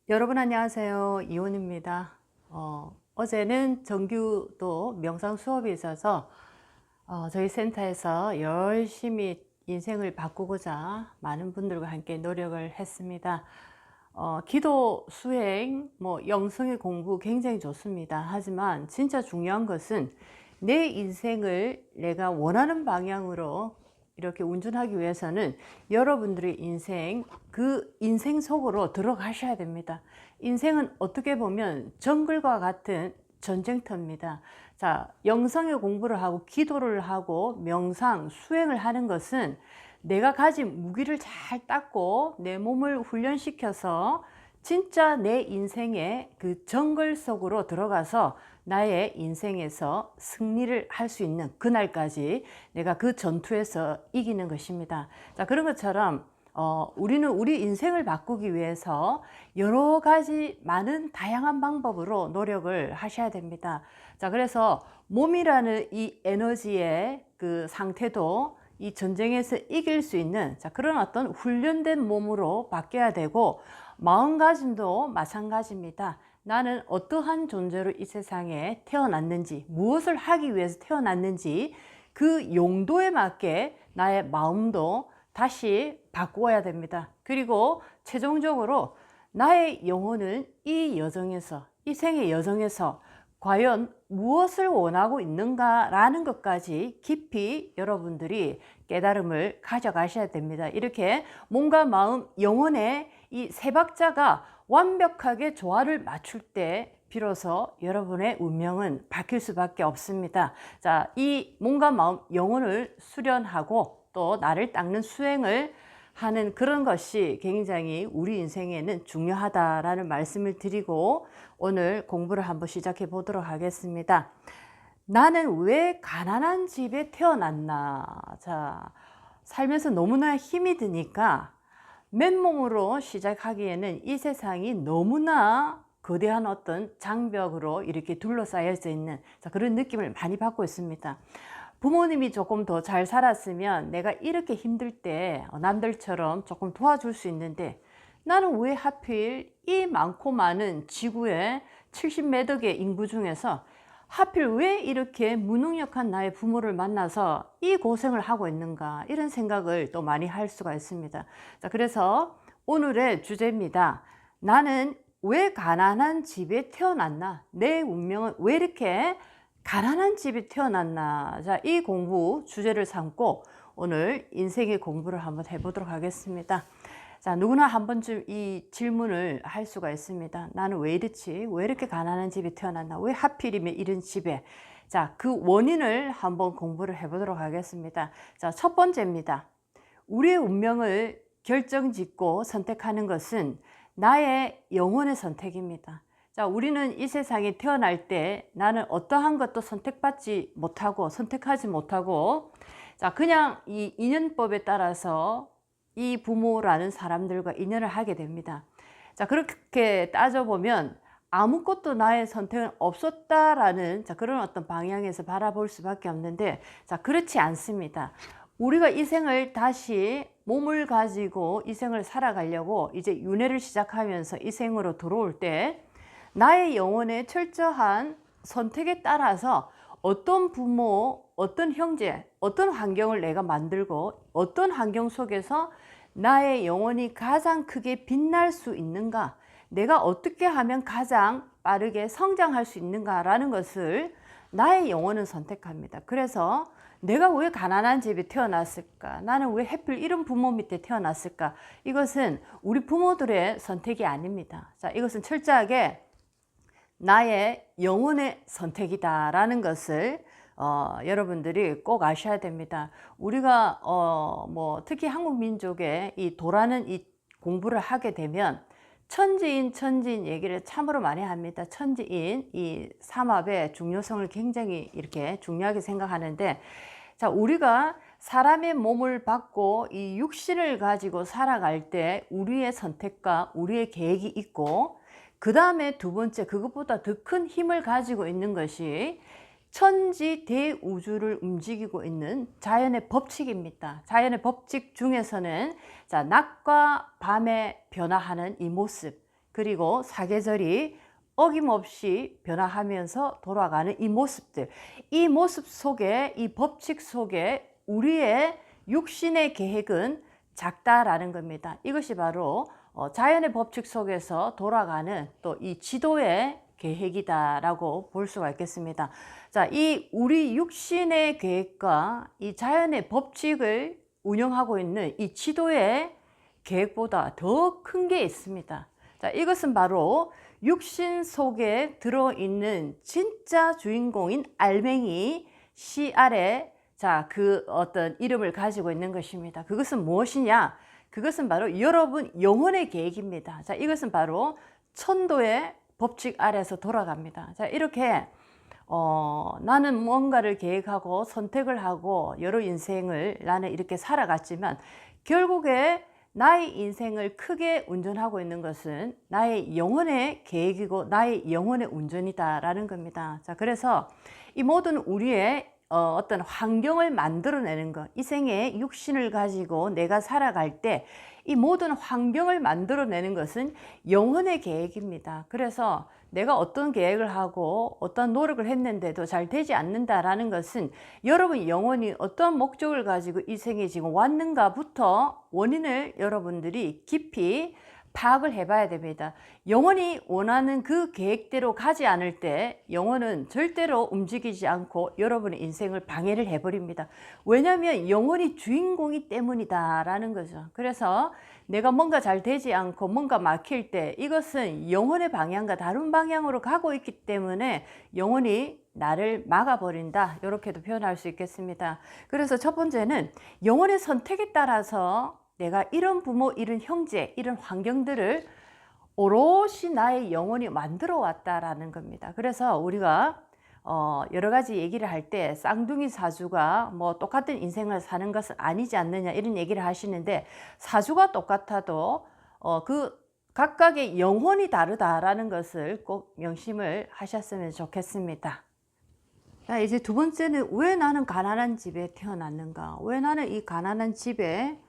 여러분 안녕하세요. 이혼입니다. 어제는 정규 또 명상 수업이 있어서 저희 센터에서 열심히 인생을 바꾸고자 많은 분들과 함께 노력을 했습니다. 기도, 수행, 영성의 공부 굉장히 좋습니다. 하지만 진짜 중요한 것은 내 인생을 내가 원하는 방향으로 이렇게 운전하기 위해서는 여러분들의 인생, 그 인생 속으로 들어가셔야 됩니다. 인생은 어떻게 보면 정글과 같은 전쟁터입니다. 자, 영성의 공부를 하고 기도를 하고 명상, 수행을 하는 것은 내가 가진 무기를 잘 닦고 내 몸을 훈련시켜서 진짜 내 인생의 그 정글 속으로 들어가서 나의 인생에서 승리를 할 수 있는 그날까지 내가 그 전투에서 이기는 것입니다. 자, 그런 것처럼 우리는 우리 인생을 바꾸기 위해서 여러 가지 많은 다양한 방법으로 노력을 하셔야 됩니다. 자, 그래서 몸이라는 이 에너지의 그 상태도 이 전쟁에서 이길 수 있는 그런 어떤 훈련된 몸으로 바뀌어야 되고, 마음가짐도 마찬가지입니다. 나는 어떠한 존재로 이 세상에 태어났는지, 무엇을 하기 위해서 태어났는지 그 용도에 맞게 나의 마음도 다시 바꾸어야 됩니다. 그리고 최종적으로 나의 영혼은 이 여정에서, 이 생의 여정에서 과연 무엇을 원하고 있는가라는 것까지 깊이 여러분들이 깨달음을 가져가셔야 됩니다. 이렇게 몸과 마음, 영혼의 이 세 박자가 완벽하게 조화를 맞출 때 비로소 여러분의 운명은 바뀔 수밖에 없습니다. 자, 이 몸과 마음, 영혼을 수련하고 또 나를 닦는 수행을 하는 그런 것이 굉장히 우리 인생에는 중요하다라는 말씀을 드리고 오늘 공부를 한번 시작해 보도록 하겠습니다. 나는 왜 가난한 집에 태어났나? 자, 살면서 너무나 힘이 드니까 맨몸으로 시작하기에는 이 세상이 너무나 거대한 어떤 장벽으로 이렇게 둘러싸여져 있는 그런 느낌을 많이 받고 있습니다. 부모님이 조금 더 잘 살았으면 내가 이렇게 힘들 때 남들처럼 조금 도와줄 수 있는데, 나는 왜 하필 이 많고 많은 지구의 70몇 억의 인구 중에서 하필 왜 이렇게 무능력한 나의 부모를 만나서 이 고생을 하고 있는가, 이런 생각을 또 많이 할 수가 있습니다. 자, 그래서 오늘의 주제입니다. 나는 왜 가난한 집에 태어났나? 내 운명은 왜 이렇게 가난한 집에 태어났나? 자, 이 공부 주제를 삼고 오늘 인생의 공부를 한번 해보도록 하겠습니다. 자, 누구나 한 번쯤 이 질문을 할 수가 있습니다. 나는 왜 이렇지? 왜 이렇게 가난한 집에 태어났나? 왜 하필이면 이런 집에? 자, 그 원인을 한번 공부를 해보도록 하겠습니다. 자, 첫 번째입니다. 우리의 운명을 결정짓고 선택하는 것은 나의 영혼의 선택입니다. 자, 우리는 이 세상에 태어날 때 나는 어떠한 것도 선택받지 못하고 선택하지 못하고, 자, 그냥 이 인연법에 따라서 이 부모라는 사람들과 인연을 하게 됩니다. 자, 그렇게 따져보면 아무것도 나의 선택은 없었다라는 그런 어떤 방향에서 바라볼 수밖에 없는데, 자, 그렇지 않습니다. 우리가 이 생을 다시 몸을 가지고 이 생을 살아가려고 이제 윤회를 시작하면서 이 생으로 들어올 때 나의 영혼의 철저한 선택에 따라서 어떤 부모, 어떤 형제, 어떤 환경을 내가 만들고 어떤 환경 속에서 나의 영혼이 가장 크게 빛날 수 있는가, 내가 어떻게 하면 가장 빠르게 성장할 수 있는가라는 것을 나의 영혼은 선택합니다. 그래서 내가 왜 가난한 집에 태어났을까? 나는 왜 하필 이런 부모 밑에 태어났을까? 이것은 우리 부모들의 선택이 아닙니다. 자, 이것은 철저하게 나의 영혼의 선택이다라는 것을 여러분들이 꼭 아셔야 됩니다. 우리가 특히 한국 민족의 이 도라는 이 공부를 하게 되면 천지인 얘기를 참으로 많이 합니다. 천지인 이 삼합의 중요성을 굉장히 이렇게 중요하게 생각하는데, 자, 우리가 사람의 몸을 받고 이 육신을 가지고 살아갈 때 우리의 선택과 우리의 계획이 있고, 그 다음에 두 번째, 그것보다 더 큰 힘을 가지고 있는 것이 천지 대우주를 움직이고 있는 자연의 법칙입니다. 자연의 법칙 중에서는 자, 낮과 밤에 변화하는 이 모습, 그리고 사계절이 어김없이 변화하면서 돌아가는 이 모습들, 이 모습 속에, 이 법칙 속에 우리의 육신의 계획은 작다라는 겁니다. 이것이 바로 자연의 법칙 속에서 돌아가는 또 이 지도의 계획이다라고 볼 수가 있겠습니다. 자, 이 우리 육신의 계획과 이 자연의 법칙을 운영하고 있는 이 지도의 계획보다 더 큰 게 있습니다. 자, 이것은 바로 육신 속에 들어있는 진짜 주인공인 알맹이 씨알의 자, 그 어떤 이름을 가지고 있는 것입니다. 그것은 무엇이냐? 그것은 바로 여러분 영혼의 계획입니다. 자, 이것은 바로 천도의 법칙 아래서 돌아갑니다. 자, 이렇게 나는 뭔가를 계획하고 선택을 하고 여러 인생을 나는 이렇게 살아갔지만, 결국에 나의 인생을 크게 운전하고 있는 것은 나의 영혼의 계획이고 나의 영혼의 운전이다라는 겁니다. 자, 그래서 이 모든 우리의 어떤 환경을 만들어내는 것, 이 생에 육신을 가지고 내가 살아갈 때 이 모든 환경을 만들어내는 것은 영혼의 계획입니다. 그래서 내가 어떤 계획을 하고 어떤 노력을 했는데도 잘 되지 않는다라는 것은 여러분 영혼이 어떤 목적을 가지고 이 생에 지금 왔는가부터 원인을 여러분들이 깊이 파악을 해봐야 됩니다. 영혼이 원하는 그 계획대로 가지 않을 때 영혼은 절대로 움직이지 않고 여러분의 인생을 방해를 해버립니다. 왜냐하면 영혼이 주인공이 때문이다라는 거죠. 그래서 내가 뭔가 잘 되지 않고 뭔가 막힐 때 이것은 영혼의 방향과 다른 방향으로 가고 있기 때문에 영혼이 나를 막아버린다, 이렇게도 표현할 수 있겠습니다. 그래서 첫 번째는 영혼의 선택에 따라서 내가 이런 부모, 이런 형제, 이런 환경들을 오롯이 나의 영혼이 만들어 왔다라는 겁니다. 그래서 우리가 여러 가지 얘기를 할 때 쌍둥이 사주가 뭐 똑같은 인생을 사는 것은 아니지 않느냐, 이런 얘기를 하시는데, 사주가 똑같아도 그 각각의 영혼이 다르다라는 것을 꼭 명심을 하셨으면 좋겠습니다. 자, 이제 두 번째는 왜 나는 가난한 집에 태어났는가? 왜 나는 이 가난한 집에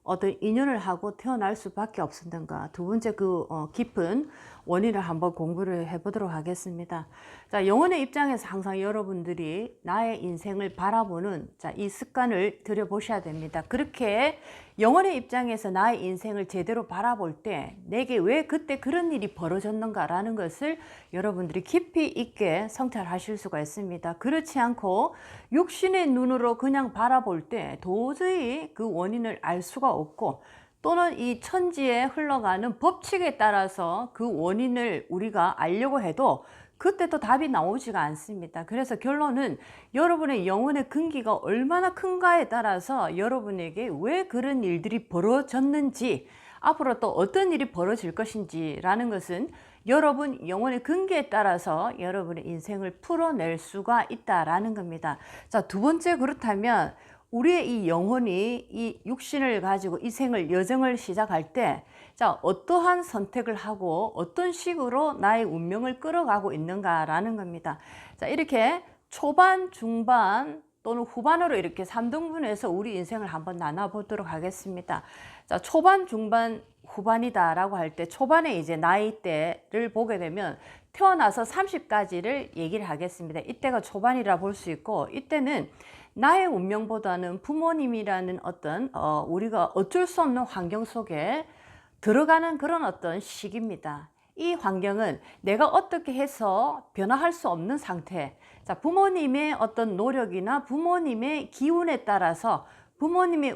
어떤 인연을 하고 태어날 수밖에 없었는가? 두 번째 그 깊은 원인을 한번 공부를 해보도록 하겠습니다. 자, 영혼의 입장에서 항상 여러분들이 나의 인생을 바라보는 이 습관을 들여보셔야 됩니다. 그렇게 영혼의 입장에서 나의 인생을 제대로 바라볼 때 내게 왜 그때 그런 일이 벌어졌는가라는 것을 여러분들이 깊이 있게 성찰하실 수가 있습니다. 그렇지 않고 육신의 눈으로 그냥 바라볼 때 도저히 그 원인을 알 수가 없고, 또는 이 천지에 흘러가는 법칙에 따라서 그 원인을 우리가 알려고 해도 그때 또 답이 나오지가 않습니다. 그래서 결론은 여러분의 영혼의 근기가 얼마나 큰가에 따라서 여러분에게 왜 그런 일들이 벌어졌는지, 앞으로 또 어떤 일이 벌어질 것인지 라는 것은 여러분 영혼의 근기에 따라서 여러분의 인생을 풀어낼 수가 있다라는 겁니다. 자, 두 번째, 그렇다면 우리의 이 영혼이 이 육신을 가지고 이 생을, 여정을 시작할 때, 자, 어떠한 선택을 하고 어떤 식으로 나의 운명을 끌어가고 있는가라는 겁니다. 자, 이렇게 초반, 중반 또는 후반으로 이렇게 3등분해서 우리 인생을 한번 나눠보도록 하겠습니다. 자, 초반, 중반, 후반이다라고 할 때 초반에 이제 나이대를 보게 되면 태어나서 30까지를 얘기를 하겠습니다. 이때가 초반이라 볼 수 있고, 이때는 나의 운명보다는 부모님이라는 어떤 우리가 어쩔 수 없는 환경 속에 들어가는 그런 어떤 시기입니다. 이 환경은 내가 어떻게 해서 변화할 수 없는 상태. 자, 부모님의 어떤 노력이나 부모님의 기운에 따라서, 부모님의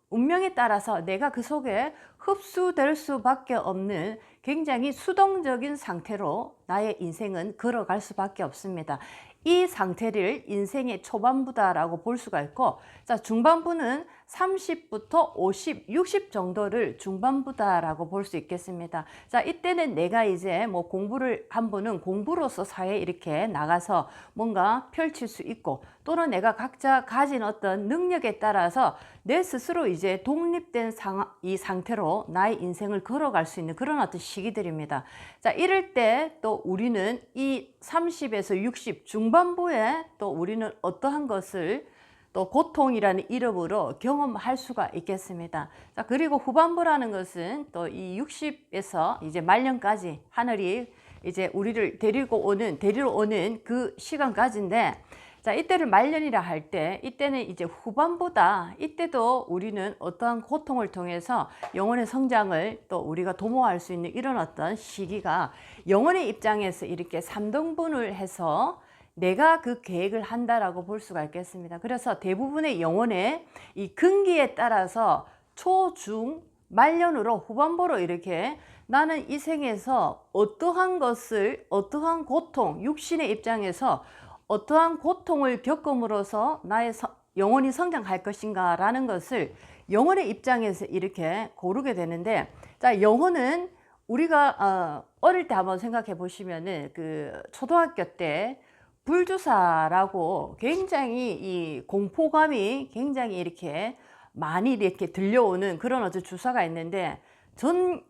운명에 따라서 내가 그 속에 흡수될 수밖에 없는 굉장히 수동적인 상태로 나의 인생은 걸어갈 수밖에 없습니다. 이 상태를 인생의 초반부다라고 볼 수가 있고, 자, 중반부는 30부터 50, 60 정도를 중반부다라고 볼 수 있겠습니다. 자, 이때는 내가 이제 뭐 공부를 한 분은 공부로서 사회에 이렇게 나가서 뭔가 펼칠 수 있고, 또는 내가 각자 가진 어떤 능력에 따라서 내 스스로 이제 독립된 이 상태로 나의 인생을 걸어갈 수 있는 그런 어떤 시기들입니다. 자, 이럴 때 또 우리는 이 30에서 60 중반부에 또 우리는 어떠한 것을 또 고통이라는 이름으로 경험할 수가 있겠습니다. 자, 그리고 후반부라는 것은 또 이 60에서 이제 말년까지 하늘이 이제 우리를 데리러 오는 그 시간까지인데, 자, 이때를 말년이라 할 때, 이때는 이제 후반보다, 이때도 우리는 어떠한 고통을 통해서 영혼의 성장을 또 우리가 도모할 수 있는 이런 어떤 시기가 영혼의 입장에서 이렇게 3등분을 해서 내가 그 계획을 한다라고 볼 수가 있겠습니다. 그래서 대부분의 영혼의 이 근기에 따라서 초, 중, 말년으로 후반부로 이렇게 나는 이 생에서 어떠한 것을, 어떠한 고통, 육신의 입장에서 어떠한 고통을 겪음으로써 나의 영혼이 성장할 것인가 라는 것을 영혼의 입장에서 이렇게 고르게 되는데, 자, 영혼은 우리가 어릴 때 한번 생각해 보시면은 그 초등학교 때 불주사라고 굉장히 이 공포감이 굉장히 이렇게 많이 이렇게 들려오는 그런 어떤 주사가 있는데, 전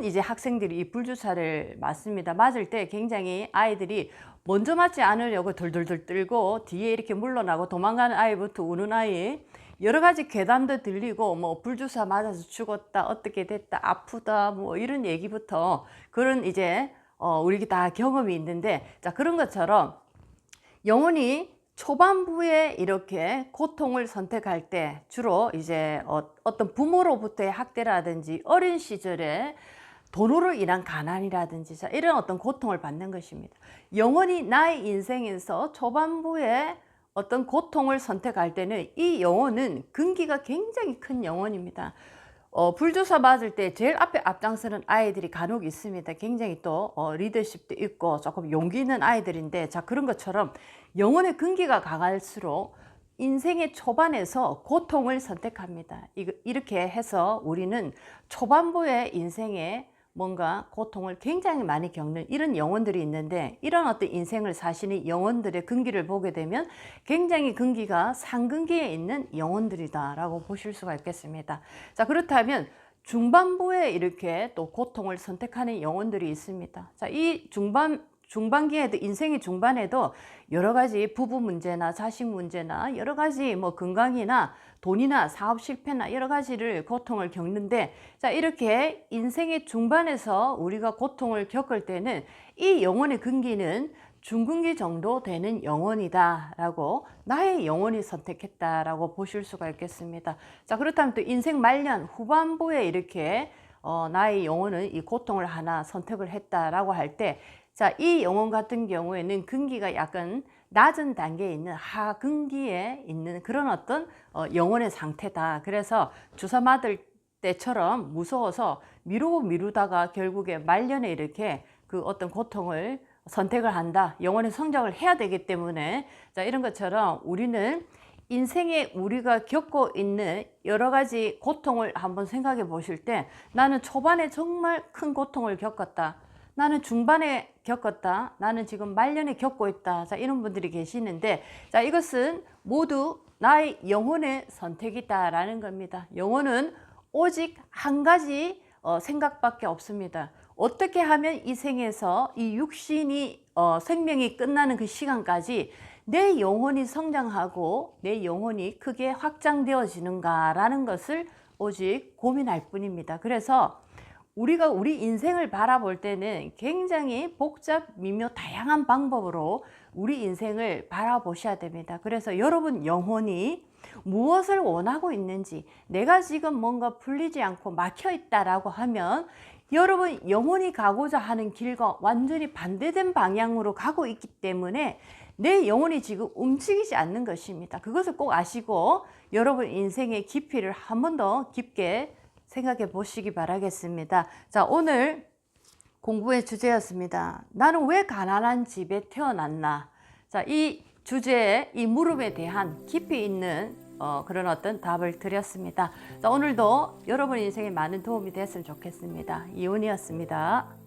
이제 학생들이 이 불주사를 맞습니다. 맞을 때 굉장히 아이들이 먼저 맞지 않으려고 덜덜덜 떨고 뒤에 이렇게 물러나고 도망가는 아이부터 우는 아이, 여러 가지 괴담도 들리고 뭐 불주사 맞아서 죽었다, 어떻게 됐다, 아프다, 뭐 이런 얘기부터 그런 이제 우리 다 경험이 있는데, 자, 그런 것처럼 영혼이 초반부에 이렇게 고통을 선택할 때 주로 이제 어떤 부모로부터의 학대라든지 어린 시절에 돈으로 인한 가난이라든지 자, 이런 어떤 고통을 받는 것입니다. 영혼이 나의 인생에서 초반부에 어떤 고통을 선택할 때는 이 영혼은 근기가 굉장히 큰 영혼입니다. 불주사 맞을 때 제일 앞에 앞장서는 아이들이 간혹 있습니다. 굉장히 또 리더십도 있고 조금 용기 있는 아이들인데, 자, 그런 것처럼 영혼의 근기가 강할수록 인생의 초반에서 고통을 선택합니다. 이렇게 해서 우리는 초반부의 인생에 뭔가 고통을 굉장히 많이 겪는 이런 영혼들이 있는데, 이런 어떤 인생을 사시는 영혼들의 근기를 보게 되면 굉장히 근기가 상근기에 있는 영혼들이다라고 보실 수가 있겠습니다. 자, 그렇다면 중반부에 이렇게 또 고통을 선택하는 영혼들이 있습니다. 자, 이 중반기에도, 인생의 중반에도 여러 가지 부부 문제나 자식 문제나 여러 가지 뭐 건강이나 돈이나 사업 실패나 여러 가지를 고통을 겪는데, 자, 이렇게 인생의 중반에서 우리가 고통을 겪을 때는 이 영혼의 근기는 중근기 정도 되는 영혼이다 라고 나의 영혼이 선택했다라고 보실 수가 있겠습니다. 자, 그렇다면 또 인생 말년 후반부에 이렇게 나의 영혼은 이 고통을 하나 선택을 했다라고 할 때, 자, 이 영혼 같은 경우에는 근기가 약간 낮은 단계에 있는 하근기에 있는 그런 어떤 영혼의 상태다. 그래서 주사 맞을 때처럼 무서워서 미루다가 결국에 말년에 이렇게 그 어떤 고통을 선택을 한다. 영혼의 성장을 해야 되기 때문에, 자, 이런 것처럼 우리는 인생에 우리가 겪고 있는 여러 가지 고통을 한번 생각해 보실 때, 나는 초반에 정말 큰 고통을 겪었다, 나는 중반에 겪었다, 나는 지금 말년에 겪고 있다. 자, 이런 분들이 계시는데, 자, 이것은 모두 나의 영혼의 선택이다라는 겁니다. 영혼은 오직 한 가지 생각밖에 없습니다. 어떻게 하면 이 생에서 이 육신이 생명이 끝나는 그 시간까지 내 영혼이 성장하고 내 영혼이 크게 확장되어지는가라는 것을 오직 고민할 뿐입니다. 그래서 우리가 우리 인생을 바라볼 때는 굉장히 복잡, 미묘, 다양한 방법으로 우리 인생을 바라보셔야 됩니다. 그래서 여러분 영혼이 무엇을 원하고 있는지, 내가 지금 뭔가 풀리지 않고 막혀 있다라고 하면 여러분 영혼이 가고자 하는 길과 완전히 반대된 방향으로 가고 있기 때문에 내 영혼이 지금 움직이지 않는 것입니다. 그것을 꼭 아시고 여러분 인생의 깊이를 한 번 더 깊게 생각해 보시기 바라겠습니다. 자, 오늘 공부의 주제였습니다. 나는 왜 가난한 집에 태어났나? 자, 이 주제에, 이 물음에 대한 깊이 있는 그런 어떤 답을 드렸습니다. 자, 오늘도 여러분 인생에 많은 도움이 됐으면 좋겠습니다. 이온이었습니다.